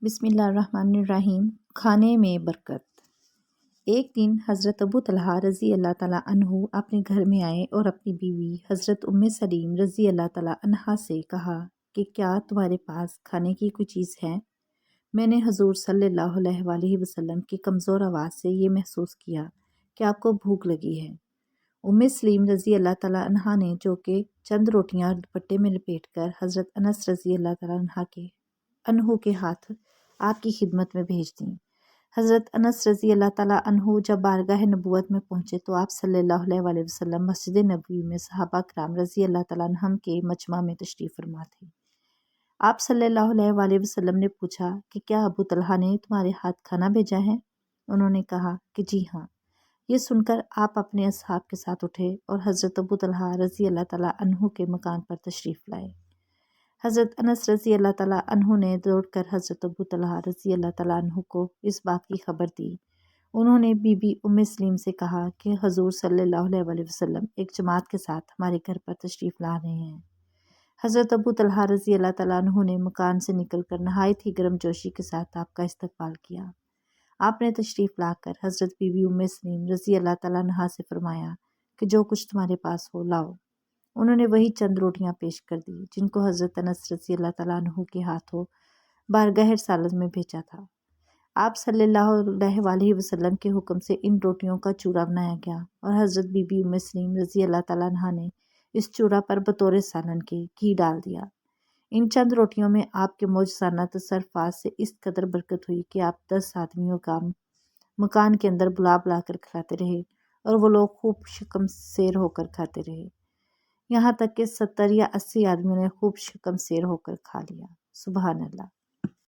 बिस्मिल्लाहिर्रहमानिर्रहीम। खाने में बरकत। एक दिन हज़रत अबू तलहा रज़ी अल्लाह ताला अन्हु अपने घर में आए और अपनी बीवी हज़रत उम्मे सलीम रज़ी अल्लाह ताला अन्हा से कहा कि क्या तुम्हारे पास खाने की कोई चीज़ है? मैंने हजूर सल्लल्लाहु अलैहि वसल्लम की कमज़ोर आवाज़ से ये महसूस किया कि आपको भूख लगी है। उम्मे सलीम रज़ी अल्लाह ताला अन्हा ने जो कि चंद रोटियां दुपट्टे में लपेट कर हज़रत अनस रज़ी अल्लाह ताला अन्हु के हाथ आपकी खिदमत में भेज दी। हज़रत अनस रज़ी अल्लाह ताला अन्हु जब बारगाह नबूवत में पहुँचे तो आप सल्लल्लाहु अलैहि वसल्लम मस्जिद नबवी में सहाबा कराम रज़ी अल्लाह ताला अन्हम के मजमा में तशरीफ़ फरमा थे। आप सल्लल्लाहु अलैहि वसल्लम ने पूछा कि क्या अबू तलहा ने तुम्हारे हाथ खाना भेजा है? उन्होंने कहा कि जी हाँ। ये सुनकर आप अपने असहाब के साथ उठे और हज़रत अबू तलहा रज़ी अल्लाह ताला अन्हु के मकान पर तशरीफ़ लाए। हज़रत अनस रज़ी अल्लाह ताला अन्हु ने दौड़कर हज़रत अबू तलहा रज़ी अल्लाह ताला अन्हु को इस बात की खबर दी। उन्होंने बीबी उम्मे सलीम से कहा कि हजूर सल्लल्लाहु अलैहि वसल्लम एक जमात के साथ हमारे घर पर तशरीफ़ ला रहे हैं। हज़रत अबू तलहा रज़ी अल्लाह ताला अन्हु ने मकान से निकलकर नहायत ही गर्मजोशी के साथ आपका इस्तकबाल किया। आपने तशरीफ़ लाकर हज़रत बीबी उम्मे सलीम रज़ी अल्लाह ताला अन्हा से फरमाया कि जो कुछ तुम्हारे पास हो लाओ। उन्होंने वही चंद रोटियां पेश कर दी जिनको हज़रत अनस रज़ी अल्लाह ताला अन्हु के हाथों बारगाह सालत में भेजा था। आप सल्लल्लाहु अलैहि वसल्लम के हुक्म से इन रोटियों का चूरा बनाया गया और हज़रत बीबी उम्मे सलीम रज़ी अल्लाह ताला अन्हा ने इस चूरा पर बतौर सालन के घी डाल दिया। इन चंद रोटियों में आपके मौजज़ाना तसर्रुफ़ात से इस कदर बरकत हुई कि आप 10 आदमियों का मकान के अंदर बुला बुला कर खिलाते रहे और वो लोग खूब शक्म सेर होकर खाते रहे। यहाँ तक कि 70 या 80 आदमियों ने खूब शक्म सेर होकर खा लिया। सुबहान अल्लाह।